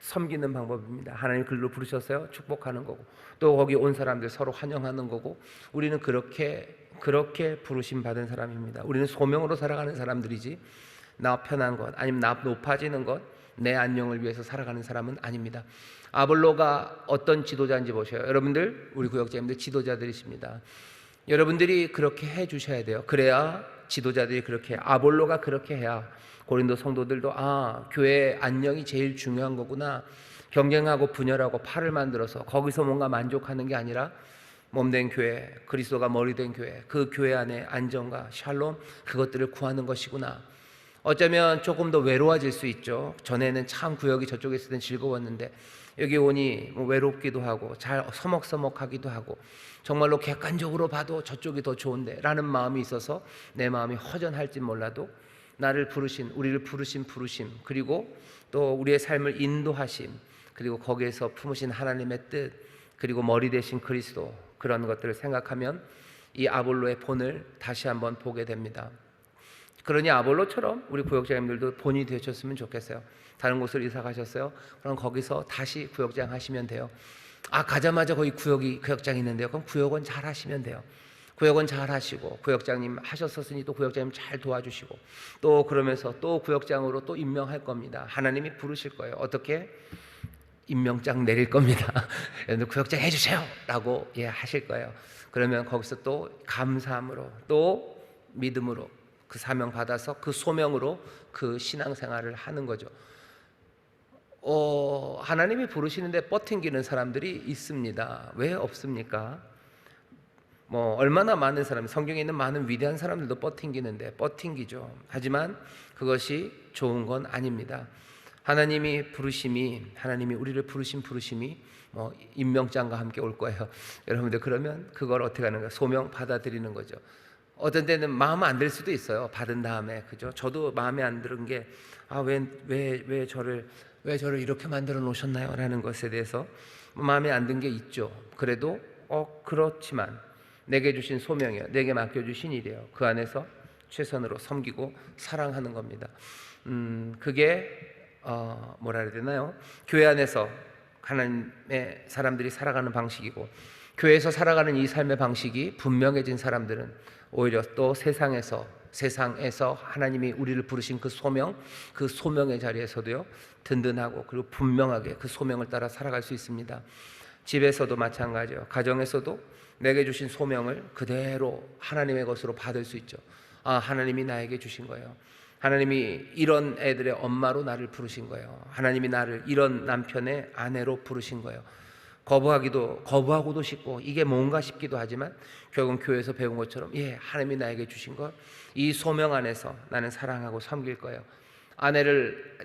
S1: 섬기는 방법입니다. 하나님 글로 부르셨어요. 축복하는 거고, 또 거기 온 사람들 서로 환영하는 거고, 우리는 그렇게 부르심 받은 사람입니다. 우리는 소명으로 살아가는 사람들이지, 나 편한 것 아니면 나 높아지는 것, 내 안녕을 위해서 살아가는 사람은 아닙니다. 아볼로가 어떤 지도자인지 보셔요. 여러분들, 우리 구역장님들 지도자들이십니다. 여러분들이 그렇게 해 주셔야 돼요. 그래야 지도자들이 그렇게, 아볼로가 그렇게 해야 고린도 성도들도 교회의 안녕이 제일 중요한 거구나. 경쟁하고 분열하고 팔을 만들어서 거기서 뭔가 만족하는 게 아니라 몸된 교회, 그리스도가 머리 된 교회, 그 교회 안에 안정과 샬롬, 그것들을 구하는 것이구나. 어쩌면 조금 더 외로워질 수 있죠. 전에는 참 구역이 저쪽에 있을 땐 즐거웠는데 여기 오니 외롭기도 하고 잘 서먹서먹하기도 하고, 정말로 객관적으로 봐도 저쪽이 더 좋은데 라는 마음이 있어서 내 마음이 허전할지 몰라도, 우리를 부르신 부르심, 그리고 또 우리의 삶을 인도하심, 그리고 거기에서 품으신 하나님의 뜻, 그리고 머리 대신 그리스도, 그런 것들을 생각하면 이 아볼로의 본을 다시 한번 보게 됩니다. 그러니 아볼로처럼 우리 구역장님들도 본이 되셨으면 좋겠어요. 다른 곳을 이사 가셨어요? 그럼 거기서 다시 구역장 하시면 돼요. 가자마자 거기 구역장이 있는데요. 그럼 구역원 잘 하시면 돼요. 구역원 잘 하시고, 구역장님 하셨었으니 또 구역장님 잘 도와주시고, 또 그러면서 또 구역장으로 또 임명할 겁니다. 하나님이 부르실 거예요. 어떻게? 임명장 내릴 겁니다. 구역장 해주세요 라고 하실 거예요. 그러면 거기서 또 감사함으로, 또 믿음으로 그 사명 받아서 그 소명으로 그 신앙생활을 하는 거죠. 하나님이 부르시는데 뻗팅기는 사람들이 있습니다. 왜 없습니까? 얼마나 많은 사람, 성경에 있는 많은 위대한 사람들도 뻗팅기죠. 하지만 그것이 좋은 건 아닙니다. 하나님이 우리를 부르신 부르심이 임명장과 함께 올 거예요. 여러분들, 그러면 그걸 어떻게 하는 거예요? 소명 받아들이는 거죠. 어떤 때는 마음 안 들 수도 있어요. 받은 다음에, 그죠? 저도 마음에 안 드는 게 왜 저를 이렇게 만들어 놓으셨나요? 라는 것에 대해서 마음에 안 든 게 있죠. 그래도 그렇지만 내게 주신 소명이에요. 내게 맡겨주신 일이에요. 그 안에서 최선으로 섬기고 사랑하는 겁니다. 그게 뭐라 해야 되나요? 교회 안에서 하나님의 사람들이 살아가는 방식이고, 교회에서 살아가는 이 삶의 방식이 분명해진 사람들은 오히려 또 세상에서 세상에서 하나님이 우리를 부르신 그 소명의 자리에서도요, 든든하고 그리고 분명하게 그 소명을 따라 살아갈 수 있습니다. 집에서도 마찬가지예요. 가정에서도 내게 주신 소명을 그대로 하나님의 것으로 받을 수 있죠. 아, 하나님이 나에게 주신 거예요. 하나님이 이런 애들의 엄마로 나를 부르신 거예요. 하나님이 나를 이런 남편의 아내로 부르신 거예요. 거부하고도 싶고 이게 뭔가 싶기도 하지만 결국은 교회에서 배운 것처럼 하나님이 나에게 주신 것, 이 소명 안에서 나는 사랑하고 섬길 거예요.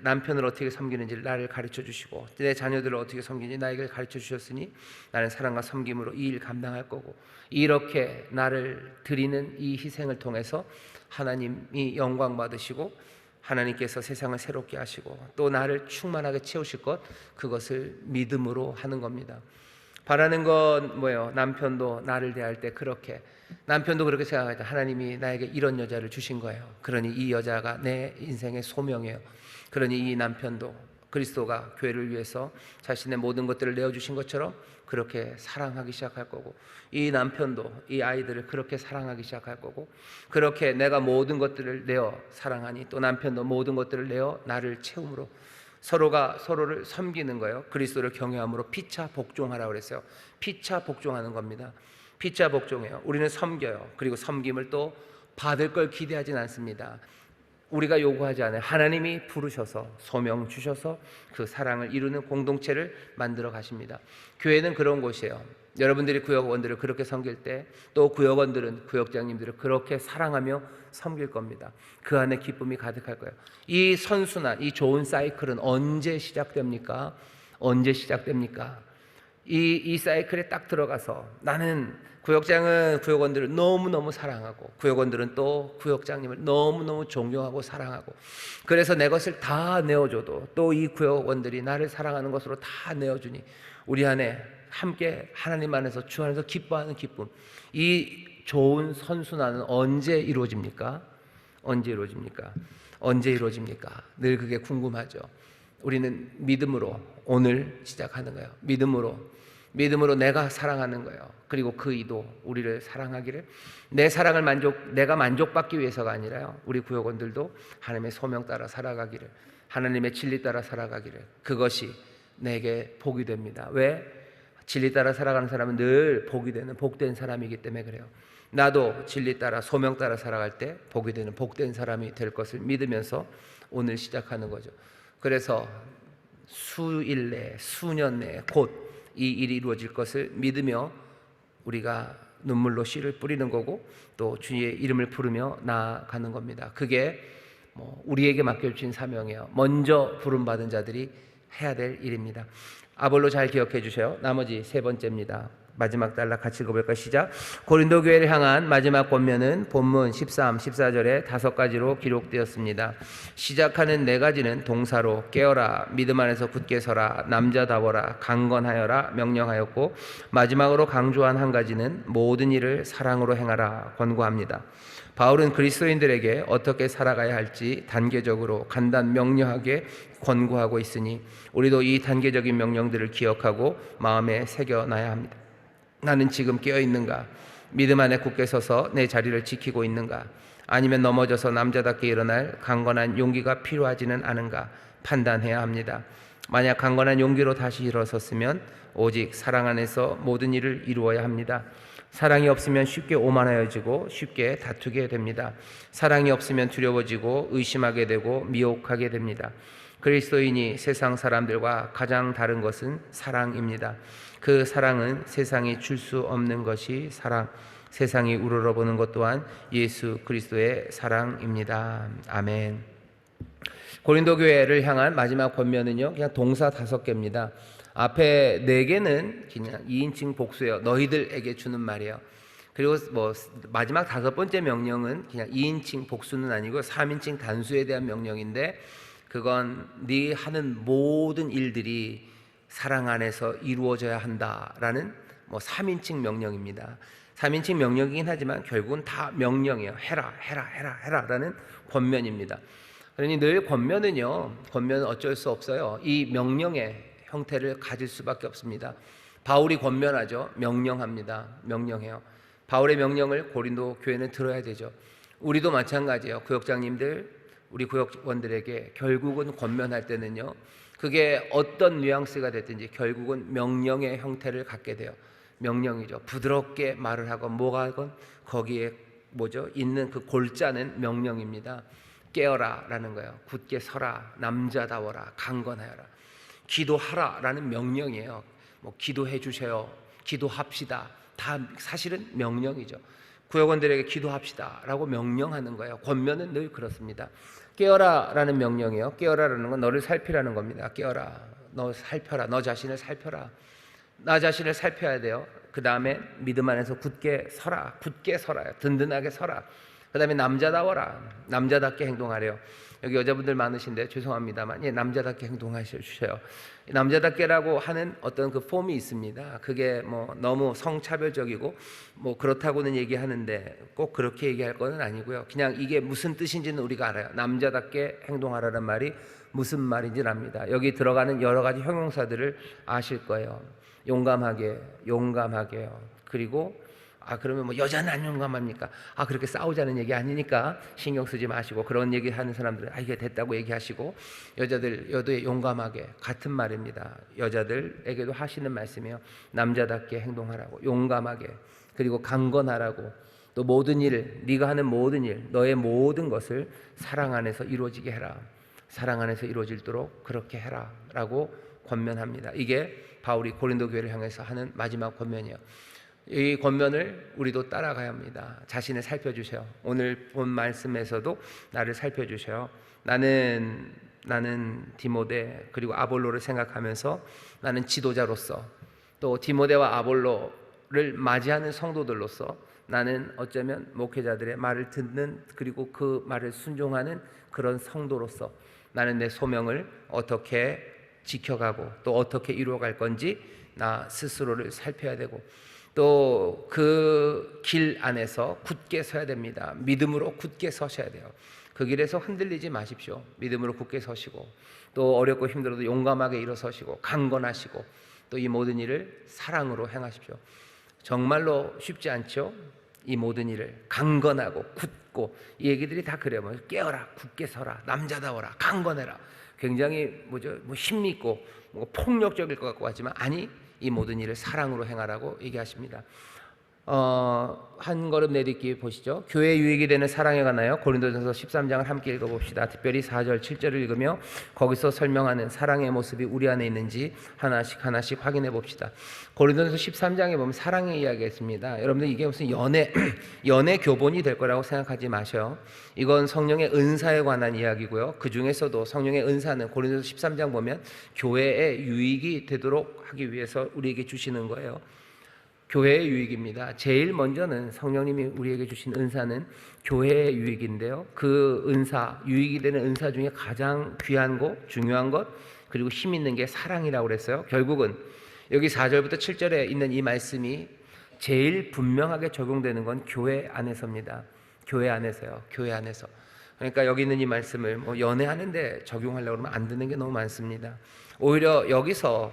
S1: 남편을 어떻게 섬기는지 나를 가르쳐 주시고 내 자녀들을 어떻게 섬기는지 나에게 가르쳐 주셨으니 나는 사랑과 섬김으로 이 일 감당할 거고, 이렇게 나를 드리는 이 희생을 통해서 하나님이 영광 받으시고 하나님께서 세상을 새롭게 하시고 또 나를 충만하게 채우실 것, 그것을 믿음으로 하는 겁니다. 바라는 건 뭐예요? 남편도 나를 대할 때 남편도 그렇게 생각할 때 하나님이 나에게 이런 여자를 주신 거예요. 그러니 이 여자가 내 인생의 소명이에요. 그러니 이 남편도 그리스도가 교회를 위해서 자신의 모든 것들을 내어주신 것처럼 그렇게 사랑하기 시작할 거고, 이 남편도 이 아이들을 그렇게 사랑하기 시작할 거고, 그렇게 내가 모든 것들을 내어 사랑하니 또 남편도 모든 것들을 내어 나를 채움으로 서로가 서로를 섬기는 거예요. 그리스도를 경외함으로 피차 복종하라고 그랬어요. 피차 복종하는 겁니다. 피차 복종해요. 우리는 섬겨요. 그리고 섬김을 또 받을 걸 기대하진 않습니다. 우리가 요구하지 않아요. 하나님이 부르셔서 소명 주셔서 그 사랑을 이루는 공동체를 만들어 가십니다. 교회는 그런 곳이에요. 여러분들이 구역원들을 그렇게 섬길 때 또 구역원들은 구역장님들을 그렇게 사랑하며 섬길 겁니다. 그 안에 기쁨이 가득할 거예요. 이 선순환, 이 좋은 사이클은 언제 시작됩니까? 이 사이클에 딱 들어가서 나는 구역장은 구역원들을 너무너무 사랑하고 구역원들은 또 구역장님을 너무너무 존경하고 사랑하고, 그래서 내 것을 다 내어줘도 또 이 구역원들이 나를 사랑하는 것으로 다 내어주니 우리 안에 함께 하나님 안에서 주 안에서 기뻐하는 기쁨, 이 좋은 선순환은 언제 이루어집니까? 늘 그게 궁금하죠. 우리는 믿음으로 오늘 시작하는 거예요. 믿음으로 내가 사랑하는 거예요. 그리고 그 이도 우리를 사랑하기를, 내가 만족받기 위해서가 아니라요, 우리 구역원들도 하나님의 소명 따라 살아가기를, 하나님의 진리 따라 살아가기를, 그것이 내게 복이 됩니다. 왜? 진리 따라 살아가는 사람은 늘 복이 되는 복된 사람이기 때문에 그래요. 나도 진리 따라 소명 따라 살아갈 때 복이 되는 복된 사람이 될 것을 믿으면서 오늘 시작하는 거죠. 그래서 수일 내에, 수년 내에 곧 이 일이 이루어질 것을 믿으며 우리가 눈물로 씨를 뿌리는 거고 또 주의 이름을 부르며 나아가는 겁니다. 그게 우리에게 맡겨주신 사명이에요. 먼저 부름받은 자들이 해야 될 일입니다. 아볼로 잘 기억해 주세요. 나머지 세 번째입니다. 마지막 단락 같이 읽어볼까요? 시작. 고린도 교회를 향한 마지막 권면은 본문 13, 14절에 5가지로 기록되었습니다. 시작하는 4가지는 동사로 깨어라, 믿음 안에서 굳게 서라, 남자다워라, 강건하여라 명령하였고, 마지막으로 강조한 1가지는 모든 일을 사랑으로 행하라 권고합니다. 바울은 그리스도인들에게 어떻게 살아가야 할지 단계적으로 간단 명료하게 권고하고 있으니 우리도 이 단계적인 명령들을 기억하고 마음에 새겨놔야 합니다. 나는 지금 깨어있는가? 믿음 안에 굳게 서서 내 자리를 지키고 있는가? 아니면 넘어져서 남자답게 일어날 강건한 용기가 필요하지는 않은가? 판단해야 합니다. 만약 강건한 용기로 다시 일어섰으면 오직 사랑 안에서 모든 일을 이루어야 합니다. 사랑이 없으면 쉽게 오만하여지고 쉽게 다투게 됩니다. 사랑이 없으면 두려워지고 의심하게 되고 미혹하게 됩니다. 그리스도인이 세상 사람들과 가장 다른 것은 사랑입니다. 그 사랑은 세상이 줄 수 없는 것이 사랑, 세상이 우러러보는 것 또한 예수 그리스도의 사랑입니다. 아멘. 고린도 교회를 향한 마지막 권면은요, 그냥 동사 5개입니다. 앞에 4개는 그냥 2인칭 복수예요. 너희들에게 주는 말이에요. 그리고 마지막 5번째 명령은 그냥 2인칭 복수는 아니고 3인칭 단수에 대한 명령인데, 그건 네 하는 모든 일들이 사랑 안에서 이루어져야 한다라는 3인칭 명령입니다. 3인칭 명령이긴 하지만 결국은 다 명령이에요. 해라라는 권면입니다. 그러니 늘 권면은 어쩔 수 없어요. 이 명령의 형태를 가질 수밖에 없습니다. 바울이 권면하죠. 명령합니다. 명령해요. 바울의 명령을 고린도 교회는 들어야 되죠. 우리도 마찬가지예요. 구역장님들, 우리 구역원들에게 결국은 권면할 때는요, 그게 어떤 뉘앙스가 됐든지 결국은 명령의 형태를 갖게 돼요. 명령이죠. 부드럽게 말을 하건 뭐가 하건 거기에 뭐죠? 있는 그 골자는 명령입니다. 깨어라 라는 거예요. 굳게 서라, 남자다워라, 강건하여라. 기도하라 라는 명령이에요. 뭐 기도해 주세요, 기도합시다, 다 사실은 명령이죠. 구역원들에게 기도합시다 라고 명령하는 거예요. 권면은 늘 그렇습니다. 깨어라 라는 명령이에요. 깨어라 라는 건 너를 살피라는 겁니다. 깨어라, 너 살펴라, 너 자신을 살펴라. 나 자신을 살펴야 돼요. 그 다음에 믿음 안에서 굳게 서라, 굳게 서라, 든든하게 서라. 그 다음에 남자다워라, 남자답게 행동하래요. 여기 여자분들 많으신데 죄송합니다만, 예, 남자답게 행동하셔주세요. 남자답게라고 하는 어떤 그 폼이 있습니다. 그게 뭐 너무 성차별적이고 뭐 그렇다고는 얘기하는데 꼭 그렇게 얘기할 건 아니고요. 그냥 이게 무슨 뜻인지는 우리가 알아요. 남자답게 행동하라는 말이 무슨 말인지는 압니다. 여기 들어가는 여러 가지 형용사들을 아실 거예요. 용감하게, 용감하게요. 그리고 그러면 뭐 여자는 안 용감합니까? 그렇게 싸우자는 얘기 아니니까 신경 쓰지 마시고, 그런 얘기 하는 사람들은 이게 됐다고 얘기하시고, 여자들 용감하게, 같은 말입니다. 여자들에게도 하시는 말씀이에요. 남자답게 행동하라고, 용감하게, 그리고 강건하라고, 또 모든 일, 네가 하는 모든 일, 너의 모든 것을 사랑 안에서 이루어지게 해라. 사랑 안에서 이루어질도록 그렇게 해라 라고 권면합니다. 이게 바울이 고린도 교회를 향해서 하는 마지막 권면이에요. 이 권면을 우리도 따라가야 합니다. 자신을 살펴주세요. 오늘 본 말씀에서도 나를 살펴주세요. 나는 디모데 그리고 아볼로를 생각하면서 나는 지도자로서, 또 디모데와 아볼로를 맞이하는 성도들로서 나는 어쩌면 목회자들의 말을 듣는, 그리고 그 말을 순종하는 그런 성도로서 나는 내 소명을 어떻게 지켜가고 또 어떻게 이루어갈 건지 나 스스로를 살펴야 되고, 또 그 길 안에서 굳게 서야 됩니다. 믿음으로 굳게 서셔야 돼요. 그 길에서 흔들리지 마십시오. 믿음으로 굳게 서시고, 또 어렵고 힘들어도 용감하게 일어서시고, 강건하시고, 또 이 모든 일을 사랑으로 행하십시오. 정말로 쉽지 않죠? 이 모든 일을 강건하고 굳고, 이 얘기들이 다 그래요. 뭐 깨어라, 굳게 서라, 남자다워라, 강건해라. 굉장히 뭐 힘있고 뭐 폭력적일 것 같고 하지만, 아니, 이 모든 일을 사랑으로 행하라고 얘기하십니다. 한 걸음 내딛기 보시죠. 교회 유익이 되는 사랑에 관하여 고린도전서 13장을 함께 읽어봅시다. 특별히 4절 7절을 읽으며 거기서 설명하는 사랑의 모습이 우리 안에 있는지 하나씩 확인해 봅시다. 고린도전서 13장에 보면 사랑의 이야기가 있습니다. 여러분들 이게 무슨 연애 교본이 될 거라고 생각하지 마셔요. 이건 성령의 은사에 관한 이야기고요. 그 중에서도 성령의 은사는 고린도전서 13장 보면 교회의 유익이 되도록 하기 위해서 우리에게 주시는 거예요. 교회의 유익입니다. 제일 먼저는 성령님이 우리에게 주신 은사는 교회의 유익인데요. 그 은사, 유익이 되는 은사 중에 가장 귀한 것, 중요한 것, 그리고 힘 있는 게 사랑이라고 그랬어요. 결국은 여기 4절부터 7절에 있는 이 말씀이 제일 분명하게 적용되는 건 교회 안에서입니다. 교회 안에서요. 교회 안에서. 그러니까 여기 있는 이 말씀을 뭐 연애하는데 적용하려고 그러면 안 되는 게 너무 많습니다. 오히려 여기서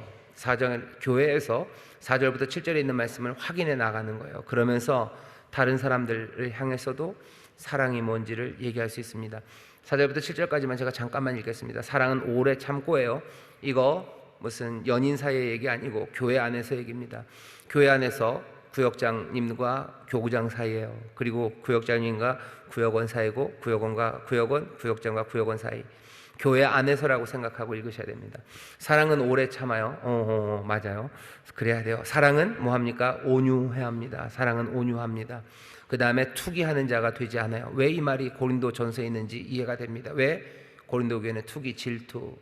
S1: 교회에서 4절부터 7절에 있는 말씀을 확인해 나가는 거예요. 그러면서 다른 사람들을 향해서도 사랑이 뭔지를 얘기할 수 있습니다. 4절부터 7절까지만 제가 잠깐만 읽겠습니다. 사랑은 오래 참고예요. 이거 무슨 연인 사이의 얘기 아니고 교회 안에서 얘기입니다. 교회 안에서 구역장님과 교구장 사이예요. 그리고 구역장님과 구역원 사이고, 구역원과 구역원, 구역장과 구역원 사이. 교회 안에서라고 생각하고 읽으셔야 됩니다. 사랑은 오래 참아요. 맞아요. 그래야 돼요. 사랑은 뭐합니까? 온유해야 합니다. 사랑은 온유합니다. 그 다음에 투기하는 자가 되지 않아요. 왜 이 말이 고린도 전서에 있는지 이해가 됩니다. 왜 고린도 교회는 투기, 질투,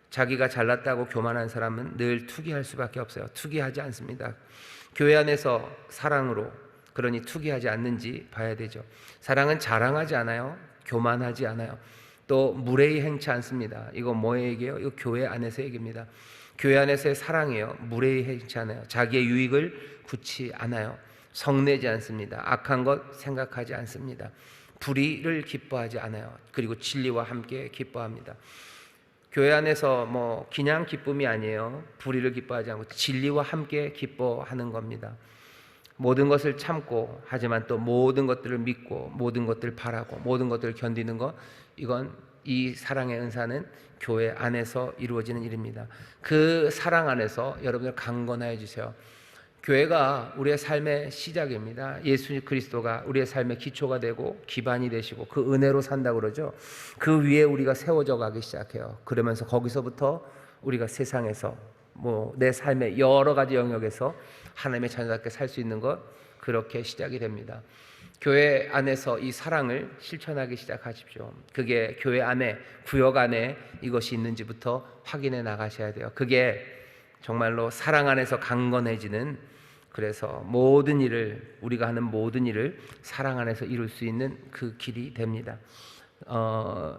S1: 자기가 잘났다고 교만한 사람은 늘 투기할 수밖에 없어요. 투기하지 않습니다. 교회 안에서 사랑으로, 그러니 투기하지 않는지 봐야 되죠. 사랑은 자랑하지 않아요. 교만하지 않아요. 또 무례히 행치 않습니다. 이거 뭐의 얘기예요? 이거 교회 안에서 얘기입니다. 교회 안에서의 사랑이에요. 무례히 행치 않아요. 자기의 유익을 굳지 않아요. 성내지 않습니다. 악한 것 생각하지 않습니다. 불의를 기뻐하지 않아요. 그리고 진리와 함께 기뻐합니다. 교회 안에서 뭐 그냥 기쁨이 아니에요. 불의를 기뻐하지 않고 진리와 함께 기뻐하는 겁니다. 모든 것을 참고, 하지만 또 모든 것들을 믿고 모든 것들을 바라고 모든 것들을 견디는 것, 이건 이 사랑의 은사는 교회 안에서 이루어지는 일입니다. 그 사랑 안에서 여러분들 강건하여 주세요. 교회가 우리의 삶의 시작입니다. 예수 그리스도가 우리의 삶의 기초가 되고 기반이 되시고 그 은혜로 산다고 그러죠. 그 위에 우리가 세워져 가기 시작해요. 그러면서 거기서부터 우리가 세상에서 내 삶의 여러 가지 영역에서 하나님의 자녀답게 살 수 있는 것, 그렇게 시작이 됩니다. 교회 안에서 이 사랑을 실천하기 시작하십시오. 그게 교회 안에, 구역 안에 이것이 있는지부터 확인해 나가셔야 돼요. 그게 정말로 사랑 안에서 강건해지는, 그래서 모든 일을, 우리가 하는 모든 일을 사랑 안에서 이룰 수 있는 그 길이 됩니다.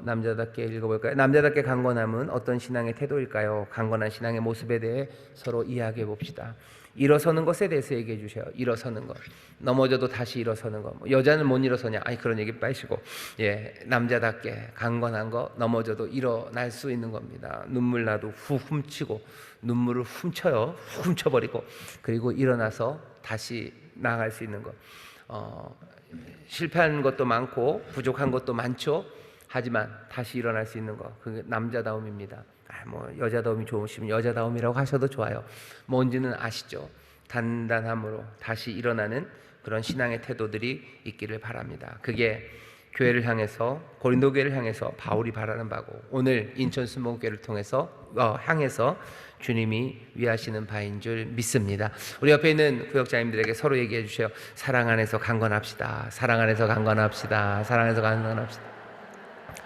S1: 남자답게 읽어볼까요? 남자답게 강건함은 어떤 신앙의 태도일까요? 강건한 신앙의 모습에 대해 서로 이야기해 봅시다. 일어서는 것에 대해서 얘기해 주셔요. 일어서는 것, 넘어져도 다시 일어서는 것. 여자는 못 일어서냐? 아니, 그런 얘기 빠시고, 남자답게 강건한 것, 넘어져도 일어날 수 있는 겁니다. 눈물 나도 후 훔치고, 눈물을 훔쳐요. 훔쳐버리고, 그리고 일어나서 다시 나아갈 수 있는 것. 실패한 것도 많고 부족한 것도 많죠. 하지만 다시 일어날 수 있는 것, 그게 남자다움입니다. 여자다움이 좋으시면 여자다움이라고 하셔도 좋아요. 뭔지는 아시죠? 단단함으로 다시 일어나는 그런 신앙의 태도들이 있기를 바랍니다. 그게 교회를 향해서, 고린도 교회를 향해서 바울이 바라는 바고, 오늘 인천 순복음교회를 통해서 향해서 주님이 위하시는 바인 줄 믿습니다. 우리 옆에 있는 구역장님들에게 서로 얘기해 주세요. 사랑 안에서 강건합시다. 사랑 안에서 강건합시다. 사랑 안에서 강건합시다.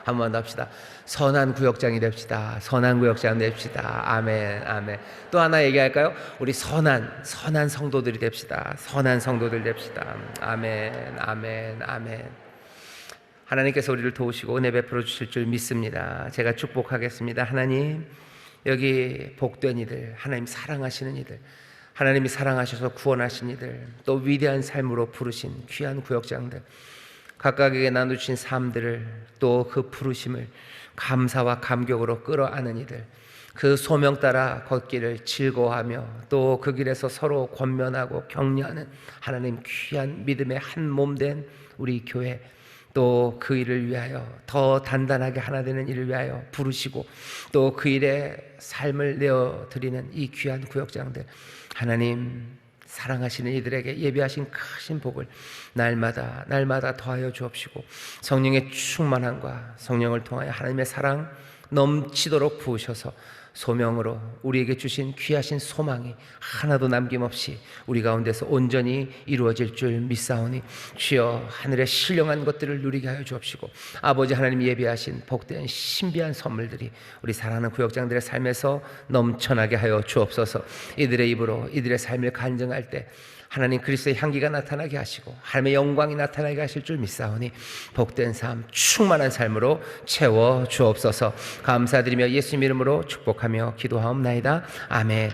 S1: 한 번 더 합시다. 선한 구역장이 됩시다. 선한 구역장 됩시다. 아멘, 아멘. 또 하나 얘기할까요? 우리 선한 성도들이 됩시다. 선한 성도들 됩시다. 아멘, 아멘, 아멘. 하나님께서 우리를 도우시고 은혜 베풀어 주실 줄 믿습니다. 제가 축복하겠습니다. 하나님, 여기 복된 이들, 하나님 사랑하시는 이들, 하나님이 사랑하셔서 구원하신 이들, 또 위대한 삶으로 부르신 귀한 구역장들, 각각에게 나누신 삶들을, 또 그 부르심을 감사와 감격으로 끌어안는 이들, 그 소명 따라 걷기를 즐거워하며 또 그 길에서 서로 권면하고 격려하는 하나님 귀한 믿음의 한 몸 된 우리 교회, 또 그 일을 위하여 더 단단하게 하나 되는 일을 위하여 부르시고 또 그 일에 삶을 내어드리는 이 귀한 구역장들, 하나님 사랑하시는 이들에게 예비하신 크신 복을 날마다 더하여 주옵시고, 성령의 충만함과 성령을 통하여 하나님의 사랑 넘치도록 부으셔서 소명으로 우리에게 주신 귀하신 소망이 하나도 남김없이 우리 가운데서 온전히 이루어질 줄 믿사오니, 주여 하늘의 신령한 것들을 누리게 하여 주옵시고, 아버지 하나님 예비하신 복된 신비한 선물들이 우리 사랑하는 구역장들의 삶에서 넘쳐나게 하여 주옵소서. 이들의 입으로 이들의 삶을 간증할 때 하나님 그리스도의 향기가 나타나게 하시고 하나님의 영광이 나타나게 하실 줄 믿사오니, 복된 삶, 충만한 삶으로 채워 주옵소서. 감사드리며 예수님 이름으로 축복하며 기도하옵나이다. 아멘.